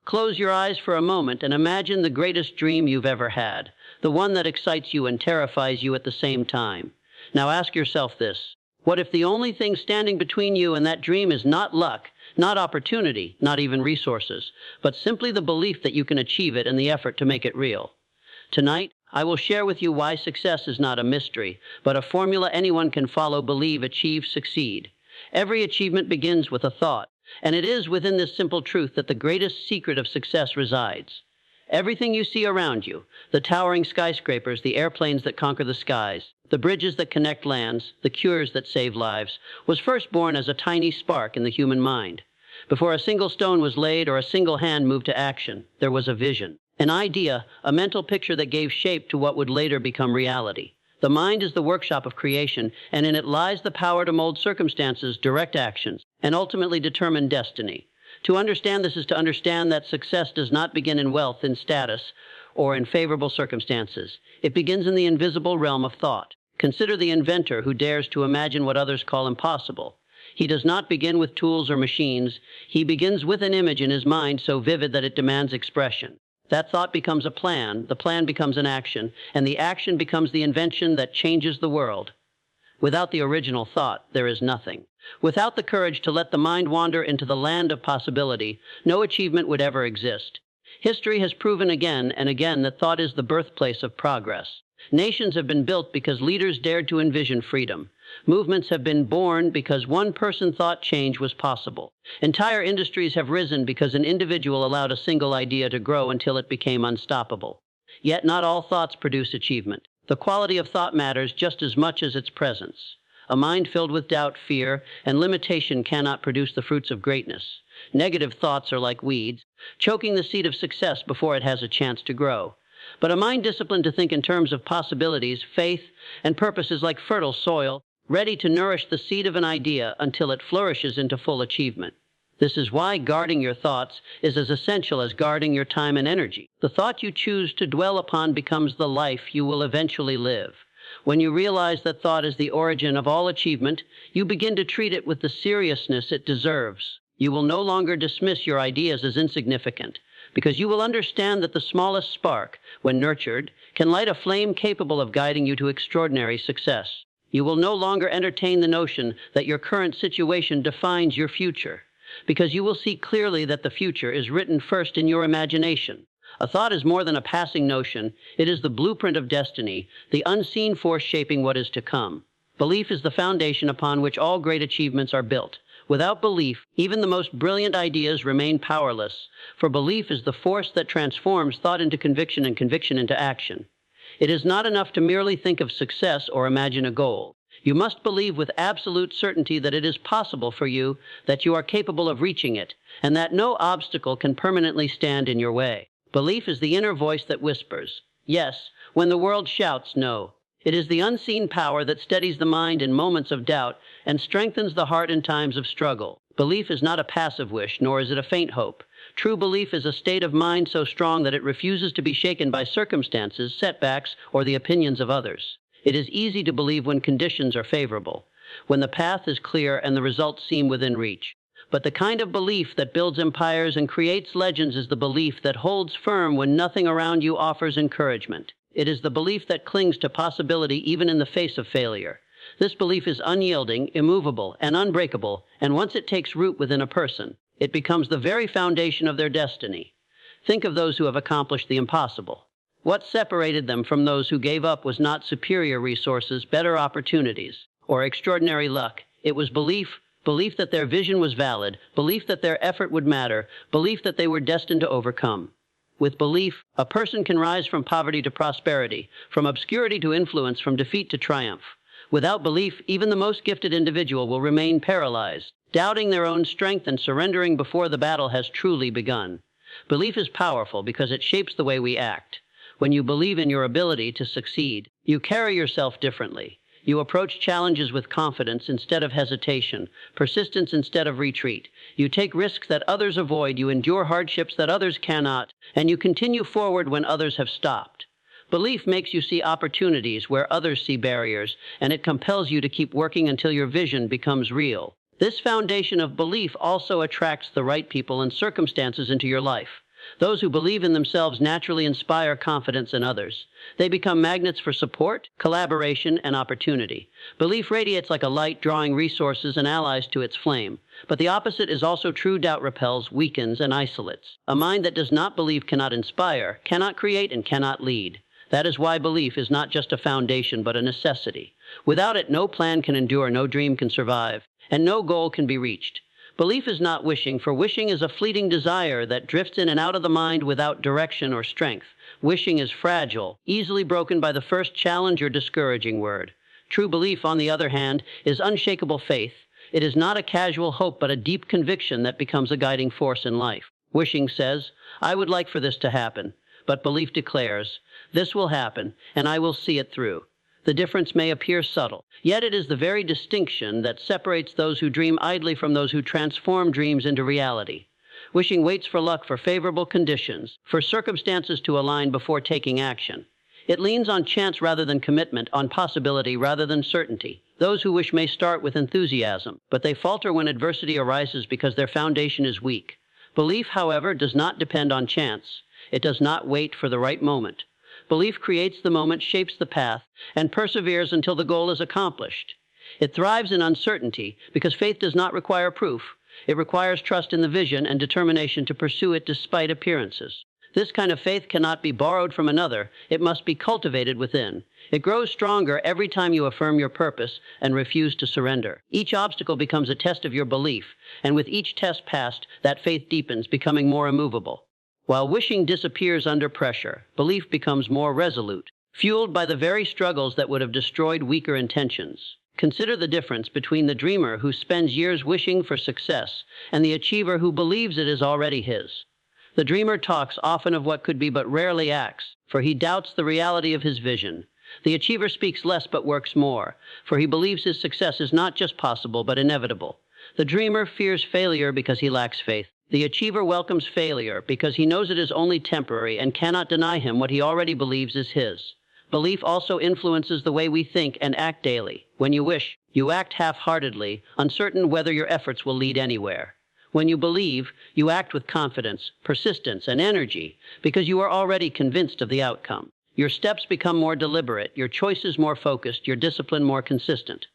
Close your eyes for a moment and imagine the greatest dream you've ever had, the one that excites you and terrifies you at the same time. Now ask yourself this: what if the only thing standing between you and that dream is not luck, not opportunity, not even resources, but simply the belief that you can achieve it and the effort to make it real? Tonight, I will share with you why success is not a mystery, but a formula anyone can follow, believe, achieve, succeed. Every achievement begins with a thought, and it is within this simple truth that the greatest secret of success resides. Everything you see around you, the towering skyscrapers, the airplanes that conquer the skies, the bridges that connect lands, the cures that save lives, was first born as a tiny spark in the human mind. Before a single stone was laid or a single hand moved to action, there was a vision, an idea, a mental picture that gave shape to what would later become reality. The mind is the workshop of creation, and in it lies the power to mold circumstances, direct actions, and ultimately determine destiny. To understand this is to understand that success does not begin in wealth, in status, or in favorable circumstances. It begins in the invisible realm of thought. Consider the inventor who dares to imagine what others call impossible. He does not begin with tools or machines. He begins with an image in his mind so vivid that it demands expression. That thought becomes a plan, the plan becomes an action, and the action becomes the invention that changes the world. Without the original thought, there is nothing. Without the courage to let the mind wander into the land of possibility, no achievement would ever exist. History has proven again and again that thought is the birthplace of progress. Nations have been built because leaders dared to envision freedom. Movements have been born because one person thought change was possible. Entire industries have risen because an individual allowed a single idea to grow until it became unstoppable. Yet not all thoughts produce achievement. The quality of thought matters just as much as its presence. A mind filled with doubt, fear, and limitation cannot produce the fruits of greatness. Negative thoughts are like weeds, choking the seed of success before it has a chance to grow. But a mind disciplined to think in terms of possibilities, faith, and purpose is like fertile soil, ready to nourish the seed of an idea until it flourishes into full achievement. This is why guarding your thoughts is as essential as guarding your time and energy. The thought you choose to dwell upon becomes the life you will eventually live. When you realize that thought is the origin of all achievement, you begin to treat it with the seriousness it deserves. You will no longer dismiss your ideas as insignificant, because you will understand that the smallest spark, when nurtured, can light a flame capable of guiding you to extraordinary success. You will no longer entertain the notion that your current situation defines your future, because you will see clearly that the future is written first in your imagination. A thought is more than a passing notion. It is the blueprint of destiny, the unseen force shaping what is to come. Belief is the foundation upon which all great achievements are built. Without belief, even the most brilliant ideas remain powerless, for belief is the force that transforms thought into conviction and conviction into action. It is not enough to merely think of success or imagine a goal. You must believe with absolute certainty that it is possible for you, that you are capable of reaching it, and that no obstacle can permanently stand in your way. Belief is the inner voice that whispers, yes, when the world shouts no. It is the unseen power that steadies the mind in moments of doubt and strengthens the heart in times of struggle. Belief is not a passive wish, nor is it a faint hope. True belief is a state of mind so strong that it refuses to be shaken by circumstances, setbacks, or the opinions of others. It is easy to believe when conditions are favorable, when the path is clear and the results seem within reach. But the kind of belief that builds empires and creates legends is the belief that holds firm when nothing around you offers encouragement. It is the belief that clings to possibility even in the face of failure. This belief is unyielding, immovable, and unbreakable, and once it takes root within a person, it becomes the very foundation of their destiny. Think of those who have accomplished the impossible. What separated them from those who gave up was not superior resources, better opportunities, or extraordinary luck. It was belief that their vision was valid, belief that their effort would matter, belief that they were destined to overcome. With belief, a person can rise from poverty to prosperity, from obscurity to influence, from defeat to triumph. Without belief, even the most gifted individual will remain paralyzed, doubting their own strength and surrendering before the battle has truly begun. Belief is powerful because it shapes the way we act. When you believe in your ability to succeed, you carry yourself differently. You approach challenges with confidence instead of hesitation, persistence instead of retreat. You take risks that others avoid, you endure hardships that others cannot, and you continue forward when others have stopped. Belief makes you see opportunities where others see barriers, and it compels you to keep working until your vision becomes real. This foundation of belief also attracts the right people and circumstances into your life. Those who believe in themselves naturally inspire confidence in others. They become magnets for support, collaboration, and opportunity. Belief radiates like a light, drawing resources and allies to its flame. But the opposite is also true. Doubt repels, weakens, and isolates. A mind that does not believe cannot inspire, cannot create, and cannot lead. That is why belief is not just a foundation, but a necessity. Without it, no plan can endure, no dream can survive, and no goal can be reached. Belief is not wishing, for wishing is a fleeting desire that drifts in and out of the mind without direction or strength. Wishing is fragile, easily broken by the first challenge or discouraging word. True belief, on the other hand, is unshakable faith. It is not a casual hope, but a deep conviction that becomes a guiding force in life. Wishing says, "I would like for this to happen," but belief declares, "This will happen, and I will see it through." The difference may appear subtle, yet it is the very distinction that separates those who dream idly from those who transform dreams into reality. Wishing waits for luck, for favorable conditions, for circumstances to align before taking action. It leans on chance rather than commitment, on possibility rather than certainty. Those who wish may start with enthusiasm, but they falter when adversity arises because their foundation is weak. Belief, however, does not depend on chance. It does not wait for the right moment. Belief creates the moment, shapes the path, and perseveres until the goal is accomplished. It thrives in uncertainty because faith does not require proof. It requires trust in the vision and determination to pursue it despite appearances. This kind of faith cannot be borrowed from another. It must be cultivated within. It grows stronger every time you affirm your purpose and refuse to surrender. Each obstacle becomes a test of your belief, and with each test passed, that faith deepens, becoming more immovable. While wishing disappears under pressure, belief becomes more resolute, fueled by the very struggles that would have destroyed weaker intentions. Consider the difference between the dreamer who spends years wishing for success and the achiever who believes it is already his. The dreamer talks often of what could be but rarely acts, for he doubts the reality of his vision. The achiever speaks less but works more, for he believes his success is not just possible but inevitable. The dreamer fears failure because he lacks faith. The achiever welcomes failure because he knows it is only temporary and cannot deny him what he already believes is his. Belief also influences the way we think and act daily. When you wish, you act half-heartedly, uncertain whether your efforts will lead anywhere. When you believe, you act with confidence, persistence, and energy because you are already convinced of the outcome. Your steps become more deliberate, your choices more focused, your discipline more consistent.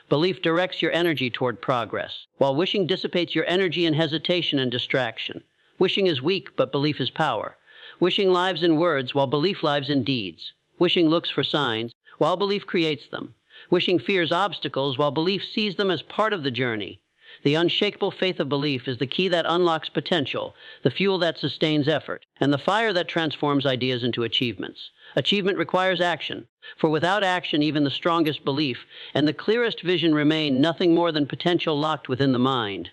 Belief directs your energy toward progress, while wishing dissipates your energy in hesitation and distraction. Wishing is weak, but belief is power. Wishing lives in words, while belief lives in deeds. Wishing looks for signs, while belief creates them. Wishing fears obstacles, while belief sees them as part of the journey. The unshakable faith of belief is the key that unlocks potential, the fuel that sustains effort, and the fire that transforms ideas into achievements. Achievement requires action, for without action, even the strongest belief and the clearest vision remain nothing more than potential locked within the mind.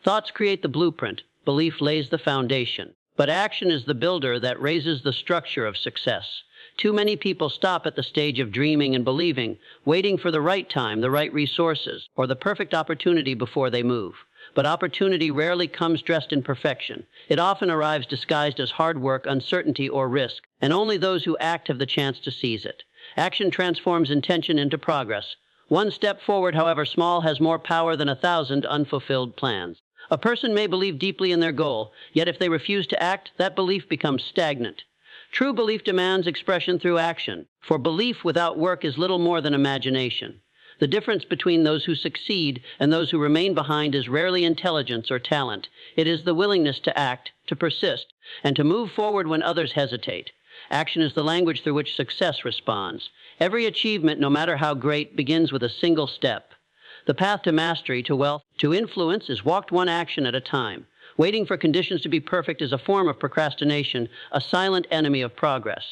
Thoughts create the blueprint, belief lays the foundation, but action is the builder that raises the structure of success. Too many people stop at the stage of dreaming and believing, waiting for the right time, the right resources, or the perfect opportunity before they move. But opportunity rarely comes dressed in perfection. It often arrives disguised as hard work, uncertainty, or risk, and only those who act have the chance to seize it. Action transforms intention into progress. One step forward, however small, has more power than 1,000 unfulfilled plans. A person may believe deeply in their goal, yet if they refuse to act, that belief becomes stagnant. True belief demands expression through action, for belief without work is little more than imagination. The difference between those who succeed and those who remain behind is rarely intelligence or talent. It is the willingness to act, to persist, and to move forward when others hesitate. Action is the language through which success responds. Every achievement, no matter how great, begins with a single step. The path to mastery, to wealth, to influence is walked one action at a time. Waiting for conditions to be perfect is a form of procrastination, a silent enemy of progress.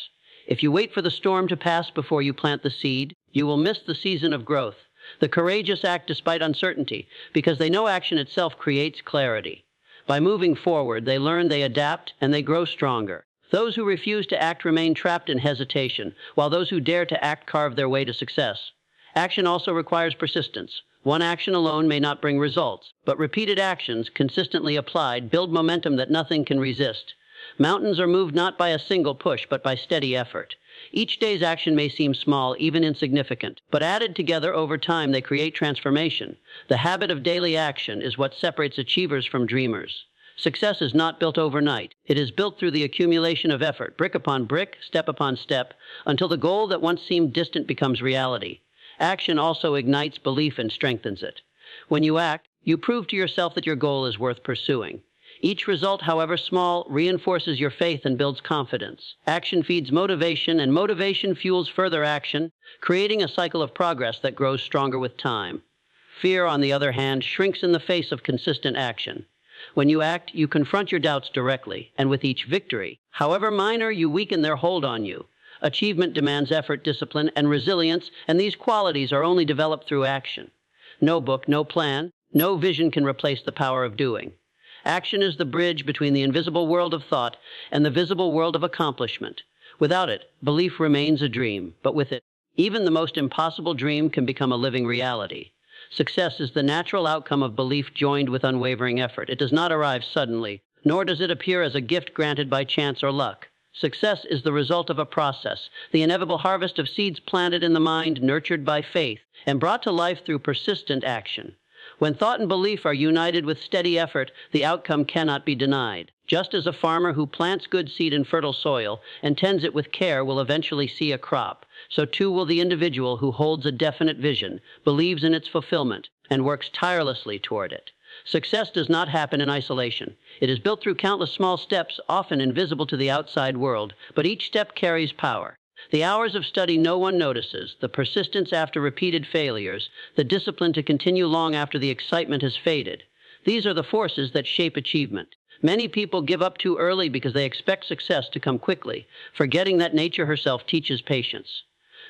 If you wait for the storm to pass before you plant the seed, you will miss the season of growth. The courageous act despite uncertainty, because they know action itself creates clarity. By moving forward, they learn, they adapt, and they grow stronger. Those who refuse to act remain trapped in hesitation, while those who dare to act carve their way to success. Action also requires persistence. One action alone may not bring results, but repeated actions, consistently applied, build momentum that nothing can resist. Mountains are moved not by a single push, but by steady effort. Each day's action may seem small, even insignificant, but added together over time they create transformation. The habit of daily action is what separates achievers from dreamers. Success is not built overnight. It is built through the accumulation of effort, brick upon brick, step upon step, until the goal that once seemed distant becomes reality. Action also ignites belief and strengthens it. When you act, you prove to yourself that your goal is worth pursuing. Each result, however small, reinforces your faith and builds confidence. Action feeds motivation, and motivation fuels further action, creating a cycle of progress that grows stronger with time. Fear, on the other hand, shrinks in the face of consistent action. When you act, you confront your doubts directly, and with each victory, however minor, you weaken their hold on you. Achievement demands effort, discipline, and resilience, and these qualities are only developed through action. No book, no plan, no vision can replace the power of doing. Action is the bridge between the invisible world of thought and the visible world of accomplishment. Without it, belief remains a dream, but with it, even the most impossible dream can become a living reality. Success is the natural outcome of belief joined with unwavering effort. It does not arrive suddenly, nor does it appear as a gift granted by chance or luck. Success is the result of a process, the inevitable harvest of seeds planted in the mind, nurtured by faith, and brought to life through persistent action. When thought and belief are united with steady effort, the outcome cannot be denied. Just as a farmer who plants good seed in fertile soil and tends it with care will eventually see a crop, so too will the individual who holds a definite vision, believes in its fulfillment, and works tirelessly toward it. Success does not happen in isolation. It is built through countless small steps, often invisible to the outside world, but each step carries power. The hours of study no one notices, the persistence after repeated failures, the discipline to continue long after the excitement has faded. These are the forces that shape achievement. Many people give up too early because they expect success to come quickly, forgetting that nature herself teaches patience.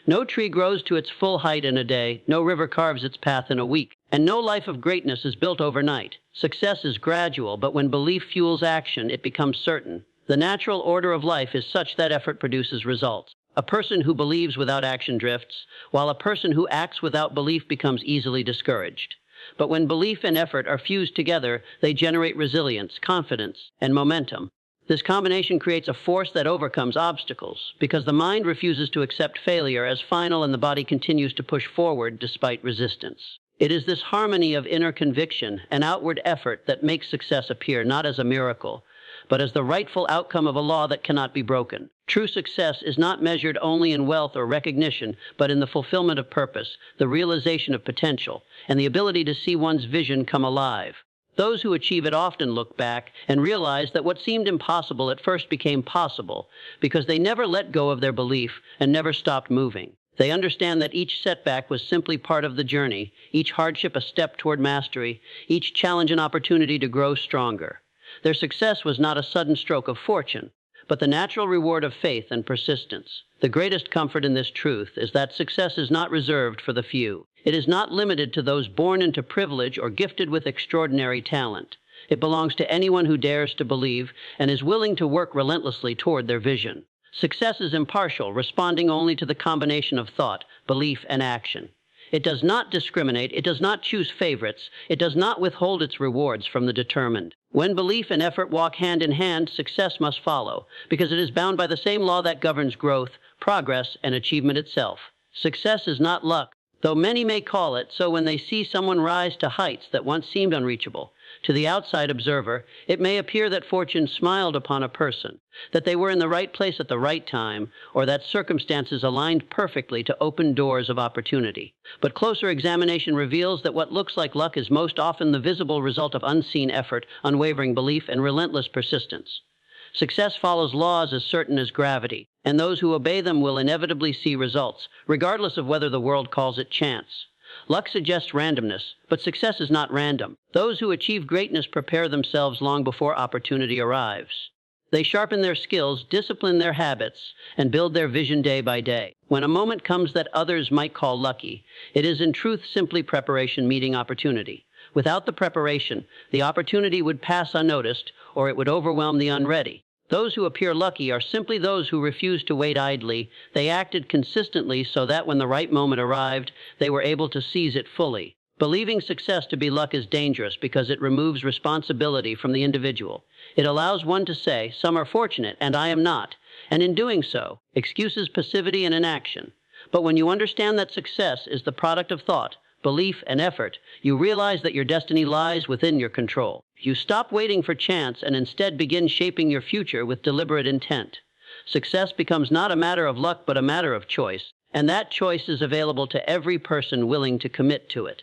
No tree grows to its full height in a day, no river carves its path in a week, and no life of greatness is built overnight. Success is gradual, but when belief fuels action, it becomes certain. The natural order of life is such that effort produces results. A person who believes without action drifts, while a person who acts without belief becomes easily discouraged. But when belief and effort are fused together, they generate resilience, confidence, and momentum. This combination creates a force that overcomes obstacles, because the mind refuses to accept failure as final and the body continues to push forward despite resistance. It is this harmony of inner conviction and outward effort that makes success appear not as a miracle, but as the rightful outcome of a law that cannot be broken. True success is not measured only in wealth or recognition, but in the fulfillment of purpose, the realization of potential, and the ability to see one's vision come alive. Those who achieve it often look back and realize that what seemed impossible at first became possible because they never let go of their belief and never stopped moving. They understand that each setback was simply part of the journey, each hardship a step toward mastery, each challenge an opportunity to grow stronger. Their success was not a sudden stroke of fortune, but the natural reward of faith and persistence. The greatest comfort in this truth is that success is not reserved for the few. It is not limited to those born into privilege or gifted with extraordinary talent. It belongs to anyone who dares to believe and is willing to work relentlessly toward their vision. Success is impartial, responding only to the combination of thought, belief, and action. It does not discriminate, it does not choose favorites, it does not withhold its rewards from the determined. When belief and effort walk hand in hand, success must follow, because it is bound by the same law that governs growth, progress, and achievement itself. Success is not luck, though many may call it so when they see someone rise to heights that once seemed unreachable. To the outside observer, it may appear that fortune smiled upon a person, that they were in the right place at the right time, or that circumstances aligned perfectly to open doors of opportunity. But closer examination reveals that what looks like luck is most often the visible result of unseen effort, unwavering belief, and relentless persistence. Success follows laws as certain as gravity, and those who obey them will inevitably see results, regardless of whether the world calls it chance. Luck suggests randomness, but success is not random. Those who achieve greatness prepare themselves long before opportunity arrives. They sharpen their skills, discipline their habits, and build their vision day by day. When a moment comes that others might call lucky, it is in truth simply preparation meeting opportunity. Without the preparation, the opportunity would pass unnoticed, or it would overwhelm the unready. Those who appear lucky are simply those who refuse to wait idly. They acted consistently so that when the right moment arrived, they were able to seize it fully. Believing success to be luck is dangerous because it removes responsibility from the individual. It allows one to say, "Some are fortunate, and I am not," and in doing so, excuses passivity and inaction. But when you understand that success is the product of thought, belief, and effort, you realize that your destiny lies within your control. You stop waiting for chance and instead begin shaping your future with deliberate intent. Success becomes not a matter of luck but a matter of choice, and that choice is available to every person willing to commit to it.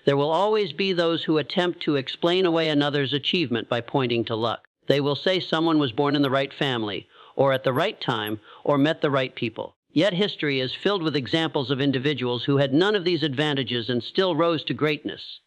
There will always be those who attempt to explain away another's achievement by pointing to luck. They will say someone was born in the right family, or at the right time, or met the right people. Yet history is filled with examples of individuals who had none of these advantages and still rose to greatness.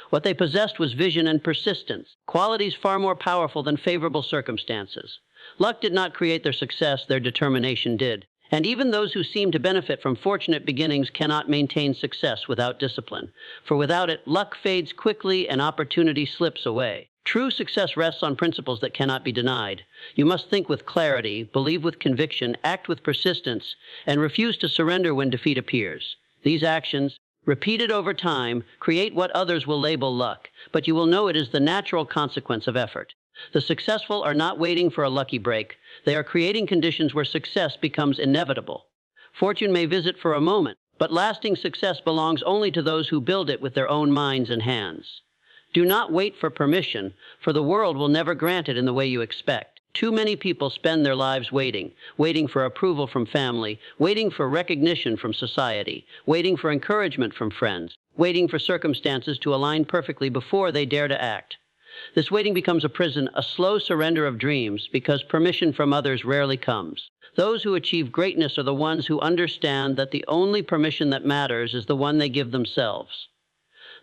What they possessed was vision and persistence, qualities far more powerful than favorable circumstances. Luck did not create their success, their determination did. And even those who seem to benefit from fortunate beginnings cannot maintain success without discipline, for without it, luck fades quickly and opportunity slips away. True success rests on principles that cannot be denied. You must think with clarity, believe with conviction, act with persistence, and refuse to surrender when defeat appears. These actions, repeated over time, create what others will label luck, but you will know it is the natural consequence of effort. The successful are not waiting for a lucky break. They are creating conditions where success becomes inevitable. Fortune may visit for a moment, but lasting success belongs only to those who build it with their own minds and hands. Do not wait for permission, for the world will never grant it in the way you expect. Too many people spend their lives waiting for approval from family, waiting for recognition from society, waiting for encouragement from friends, waiting for circumstances to align perfectly before they dare to act. This waiting becomes a prison, a slow surrender of dreams, because permission from others rarely comes. Those who achieve greatness are the ones who understand that the only permission that matters is the one they give themselves.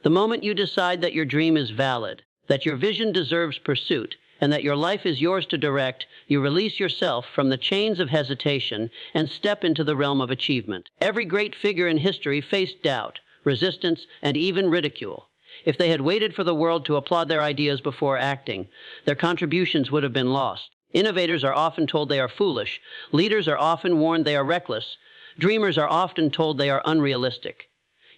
The moment you decide that your dream is valid, that your vision deserves pursuit, and that your life is yours to direct, you release yourself from the chains of hesitation and step into the realm of achievement. Every great figure in history faced doubt, resistance, and even ridicule. If they had waited for the world to applaud their ideas before acting, their contributions would have been lost. Innovators are often told they are foolish. Leaders are often warned they are reckless. Dreamers are often told they are unrealistic.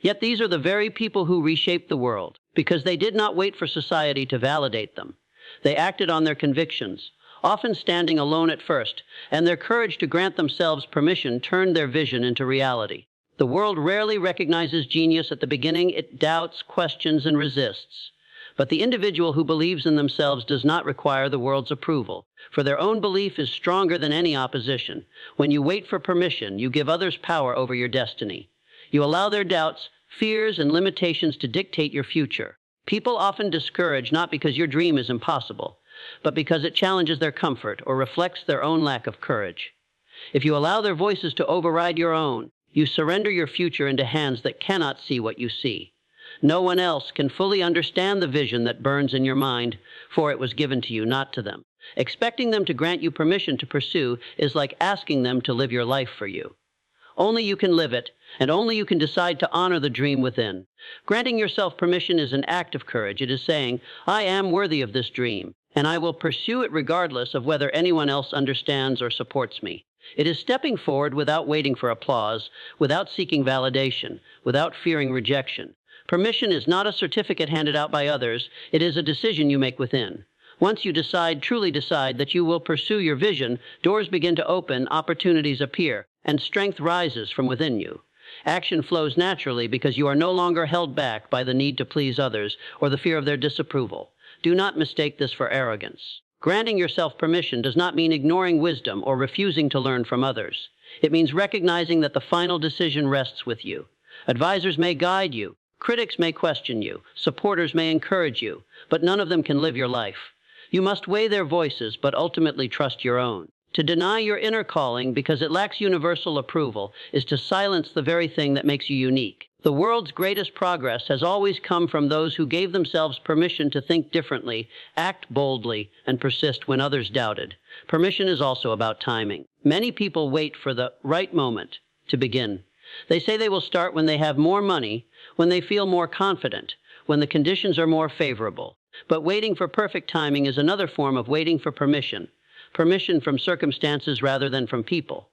Yet these are the very people who reshaped the world, because they did not wait for society to validate them. They acted on their convictions, often standing alone at first, and their courage to grant themselves permission turned their vision into reality. The world rarely recognizes genius at the beginning. It doubts, questions, and resists. But the individual who believes in themselves does not require the world's approval, for their own belief is stronger than any opposition. When you wait for permission, you give others power over your destiny. You allow their doubts, fears, and limitations to dictate your future. People often discourage not because your dream is impossible, but because it challenges their comfort or reflects their own lack of courage. If you allow their voices to override your own, you surrender your future into hands that cannot see what you see. No one else can fully understand the vision that burns in your mind, for it was given to you, not to them. Expecting them to grant you permission to pursue is like asking them to live your life for you. Only you can live it, and only you can decide to honor the dream within. Granting yourself permission is an act of courage. It is saying, I am worthy of this dream, and I will pursue it regardless of whether anyone else understands or supports me. It is stepping forward without waiting for applause, without seeking validation, without fearing rejection. Permission is not a certificate handed out by others. It is a decision you make within. Once you truly decide that you will pursue your vision, doors begin to open, opportunities appear, and strength rises from within you. Action flows naturally because you are no longer held back by the need to please others or the fear of their disapproval. Do not mistake this for arrogance. Granting yourself permission does not mean ignoring wisdom or refusing to learn from others. It means recognizing that the final decision rests with you. Advisors may guide you, critics may question you, supporters may encourage you, but none of them can live your life. You must weigh their voices, but ultimately trust your own. To deny your inner calling because it lacks universal approval is to silence the very thing that makes you unique. The world's greatest progress has always come from those who gave themselves permission to think differently, act boldly, and persist when others doubted. Permission is also about timing. Many people wait for the right moment to begin. They say they will start when they have more money, when they feel more confident, when the conditions are more favorable. But waiting for perfect timing is another form of waiting for permission. Permission from circumstances rather than from people.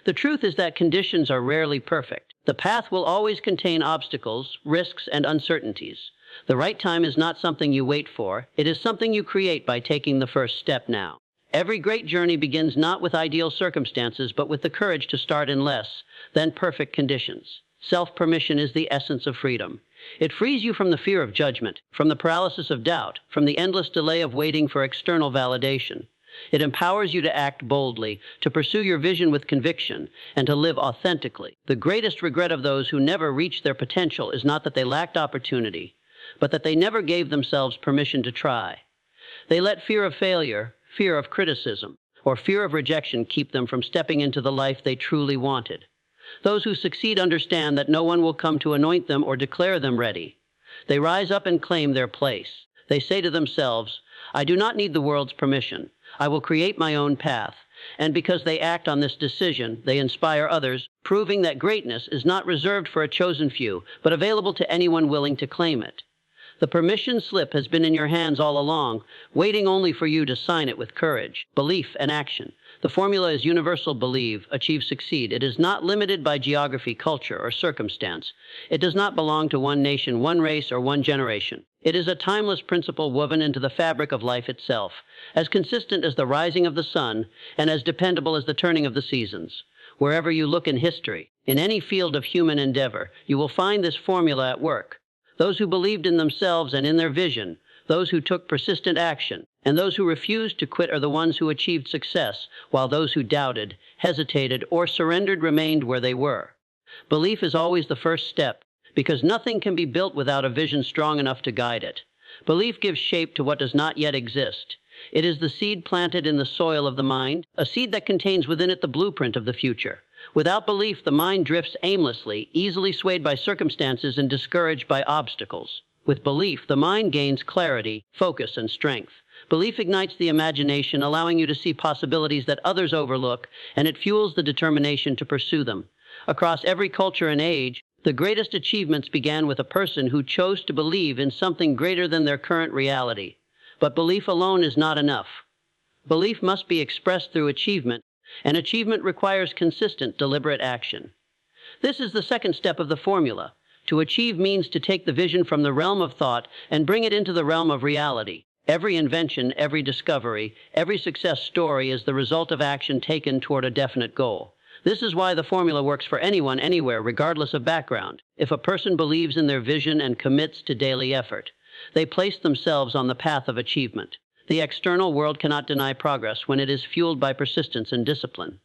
The truth is that conditions are rarely perfect. The path will always contain obstacles, risks, and uncertainties. The right time is not something you wait for. It is something you create by taking the first step now. Every great journey begins not with ideal circumstances, but with the courage to start in less than perfect conditions. Self-permission is the essence of freedom. It frees you from the fear of judgment, from the paralysis of doubt, from the endless delay of waiting for external validation. It empowers you to act boldly, to pursue your vision with conviction, and to live authentically. The greatest regret of those who never reached their potential is not that they lacked opportunity, but that they never gave themselves permission to try. They let fear of failure, fear of criticism, or fear of rejection keep them from stepping into the life they truly wanted. Those who succeed understand that no one will come to anoint them or declare them ready. They rise up and claim their place. They say to themselves, "I do not need the world's permission. I will create my own path." And because they act on this decision, they inspire others, proving that greatness is not reserved for a chosen few, but available to anyone willing to claim it. The permission slip has been in your hands all along, waiting only for you to sign it with courage, belief, and action. The formula is universal: believe, achieve, succeed. It is not limited by geography, culture, or circumstance. It does not belong to one nation, one race, or one generation. It is a timeless principle woven into the fabric of life itself, as consistent as the rising of the sun and as dependable as the turning of the seasons. Wherever you look in history, in any field of human endeavor, you will find this formula at work. Those who believed in themselves and in their vision, those who took persistent action, and those who refused to quit are the ones who achieved success, while those who doubted, hesitated, or surrendered remained where they were. Belief is always the first step, because nothing can be built without a vision strong enough to guide it. Belief gives shape to what does not yet exist. It is the seed planted in the soil of the mind, a seed that contains within it the blueprint of the future. Without belief, the mind drifts aimlessly, easily swayed by circumstances and discouraged by obstacles. With belief, the mind gains clarity, focus, and strength. Belief ignites the imagination, allowing you to see possibilities that others overlook, and it fuels the determination to pursue them. Across every culture and age, the greatest achievements began with a person who chose to believe in something greater than their current reality. But belief alone is not enough. Belief must be expressed through achievement, and achievement requires consistent, deliberate action. This is the second step of the formula. To achieve means to take the vision from the realm of thought and bring it into the realm of reality. Every invention, every discovery, every success story is the result of action taken toward a definite goal. This is why the formula works for anyone, anywhere, regardless of background. If a person believes in their vision and commits to daily effort, they place themselves on the path of achievement. The external world cannot deny progress when it is fueled by persistence and discipline.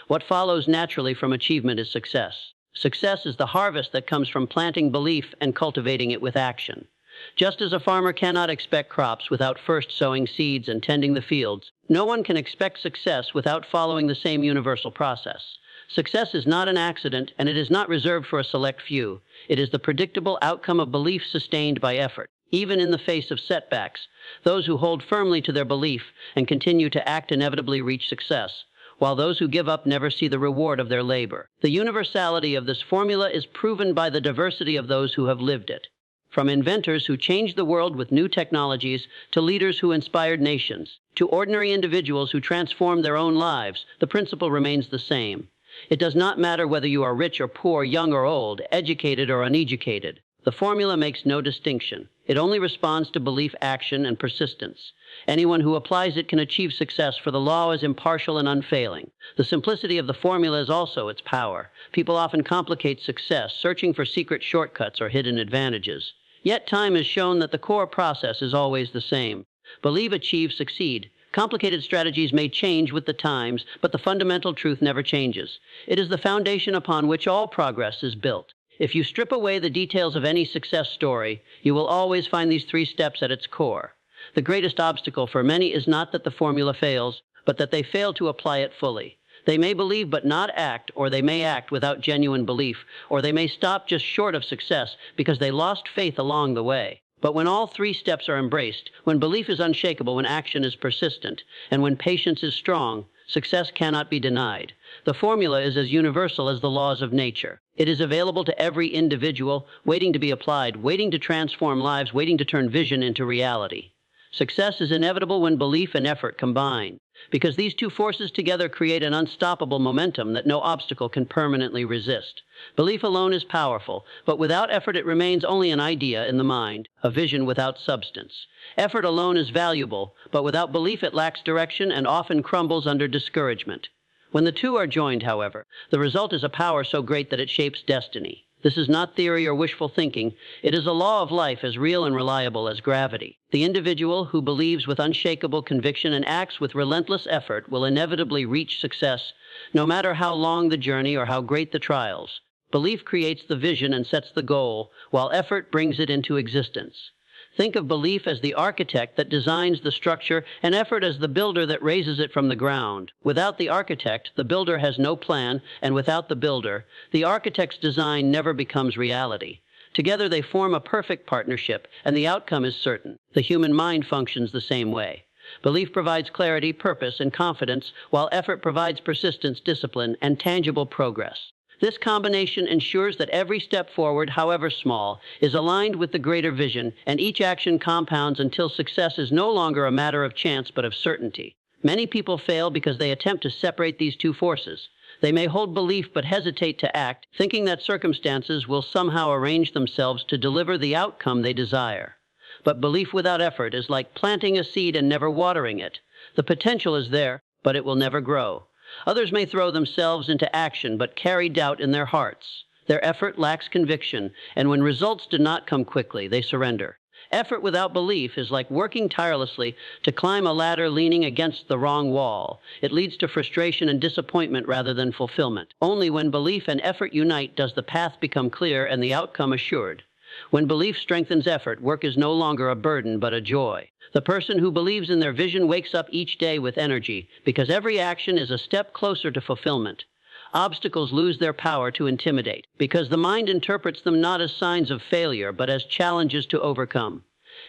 What follows naturally from achievement is success. Success is the harvest that comes from planting belief and cultivating it with action. Just as a farmer cannot expect crops without first sowing seeds and tending the fields, no one can expect success without following the same universal process. Success is not an accident, and it is not reserved for a select few. It is the predictable outcome of belief sustained by effort. Even in the face of setbacks, those who hold firmly to their belief and continue to act inevitably reach success, while those who give up never see the reward of their labor. The universality of this formula is proven by the diversity of those who have lived it. From inventors who changed the world with new technologies, to leaders who inspired nations, to ordinary individuals who transformed their own lives, the principle remains the same. It does not matter whether you are rich or poor, young or old, educated or uneducated. The formula makes no distinction. It only responds to belief, action, and persistence. Anyone who applies it can achieve success, for the law is impartial and unfailing. The simplicity of the formula is also its power. People often complicate success, searching for secret shortcuts or hidden advantages. Yet time has shown that the core process is always the same. Believe, achieve, succeed. Complicated strategies may change with the times, but the fundamental truth never changes. It is the foundation upon which all progress is built. If you strip away the details of any success story, you will always find these three steps at its core. The greatest obstacle for many is not that the formula fails, but that they fail to apply it fully. They may believe but not act, or they may act without genuine belief, or they may stop just short of success because they lost faith along the way. But when all three steps are embraced, when belief is unshakable, when action is persistent, and when patience is strong, success cannot be denied. The formula is as universal as the laws of nature. It is available to every individual, waiting to be applied, waiting to transform lives, waiting to turn vision into reality. Success is inevitable when belief and effort combine, because these two forces together create an unstoppable momentum that no obstacle can permanently resist. Belief alone is powerful, but without effort it remains only an idea in the mind, a vision without substance. Effort alone is valuable, but without belief it lacks direction and often crumbles under discouragement. When the two are joined, however, the result is a power so great that it shapes destiny. This is not theory or wishful thinking. It is a law of life as real and reliable as gravity. The individual who believes with unshakable conviction and acts with relentless effort will inevitably reach success, no matter how long the journey or how great the trials. Belief creates the vision and sets the goal, while effort brings it into existence. Think of belief as the architect that designs the structure and effort as the builder that raises it from the ground. Without the architect, the builder has no plan, and without the builder, the architect's design never becomes reality. Together they form a perfect partnership, and the outcome is certain. The human mind functions the same way. Belief provides clarity, purpose, and confidence, while effort provides persistence, discipline, and tangible progress. This combination ensures that every step forward, however small, is aligned with the greater vision, and each action compounds until success is no longer a matter of chance but of certainty. Many people fail because they attempt to separate these two forces. They may hold belief but hesitate to act, thinking that circumstances will somehow arrange themselves to deliver the outcome they desire. But belief without effort is like planting a seed and never watering it. The potential is there, but it will never grow. Others may throw themselves into action but carry doubt in their hearts. Their effort lacks conviction, and when results do not come quickly, they surrender. Effort without belief is like working tirelessly to climb a ladder leaning against the wrong wall. It leads to frustration and disappointment rather than fulfillment. Only when belief and effort unite does the path become clear and the outcome assured. When belief strengthens effort, work is no longer a burden but a joy. The person who believes in their vision wakes up each day with energy, because every action is a step closer to fulfillment. Obstacles lose their power to intimidate, because the mind interprets them not as signs of failure, but as challenges to overcome.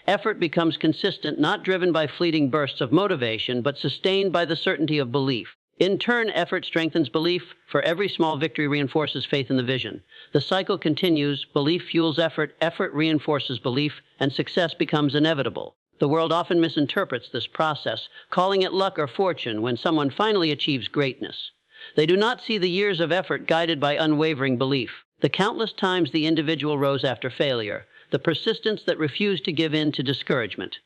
Effort becomes consistent, not driven by fleeting bursts of motivation, but sustained by the certainty of belief. In turn, effort strengthens belief, for every small victory reinforces faith in the vision. The cycle continues, belief fuels effort, effort reinforces belief, and success becomes inevitable. The world often misinterprets this process, calling it luck or fortune when someone finally achieves greatness. They do not see the years of effort guided by unwavering belief, the countless times the individual rose after failure, the persistence that refused to give in to discouragement.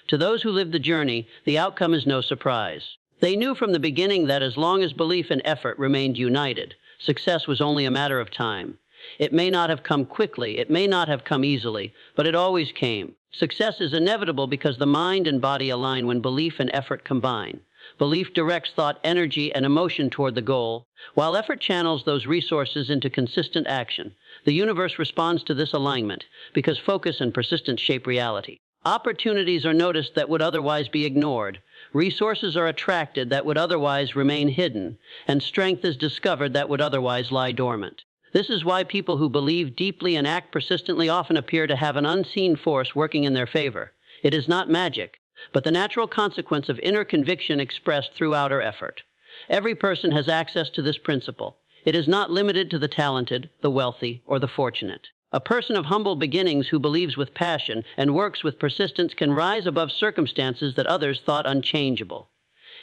To those who live the journey, the outcome is no surprise. They knew from the beginning that as long as belief and effort remained united, success was only a matter of time. It may not have come quickly, it may not have come easily, but it always came. Success is inevitable because the mind and body align when belief and effort combine. Belief directs thought, energy, and emotion toward the goal, while effort channels those resources into consistent action. The universe responds to this alignment because focus and persistence shape reality. Opportunities are noticed that would otherwise be ignored. Resources are attracted that would otherwise remain hidden, and strength is discovered that would otherwise lie dormant. This is why people who believe deeply and act persistently often appear to have an unseen force working in their favor. It is not magic, but the natural consequence of inner conviction expressed through outer effort. Every person has access to this principle. It is not limited to the talented, the wealthy, or the fortunate. A person of humble beginnings who believes with passion and works with persistence can rise above circumstances that others thought unchangeable.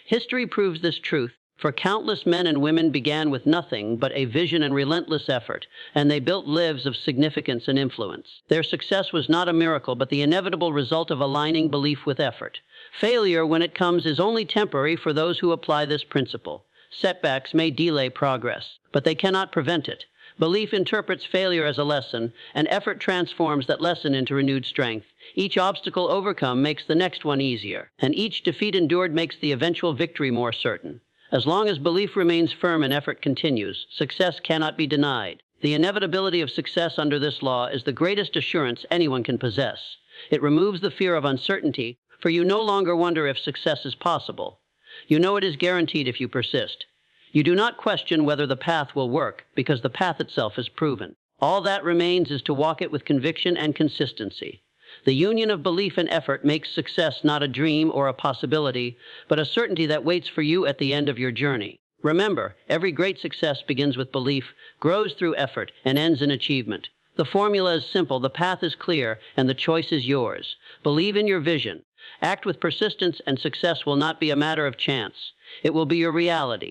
History proves this truth, for countless men and women began with nothing but a vision and relentless effort, and they built lives of significance and influence. Their success was not a miracle, but the inevitable result of aligning belief with effort. Failure, when it comes, is only temporary for those who apply this principle. Setbacks may delay progress, but they cannot prevent it. Belief interprets failure as a lesson, and effort transforms that lesson into renewed strength. Each obstacle overcome makes the next one easier, and each defeat endured makes the eventual victory more certain. As long as belief remains firm and effort continues, success cannot be denied. The inevitability of success under this law is the greatest assurance anyone can possess. It removes the fear of uncertainty, for you no longer wonder if success is possible. You know it is guaranteed if you persist. You do not question whether the path will work, because the path itself is proven. All that remains is to walk it with conviction and consistency. The union of belief and effort makes success not a dream or a possibility, but a certainty that waits for you at the end of your journey. Remember, every great success begins with belief, grows through effort, and ends in achievement. The formula is simple, the path is clear, and the choice is yours. Believe in your vision. Act with persistence, and success will not be a matter of chance. It will be your reality.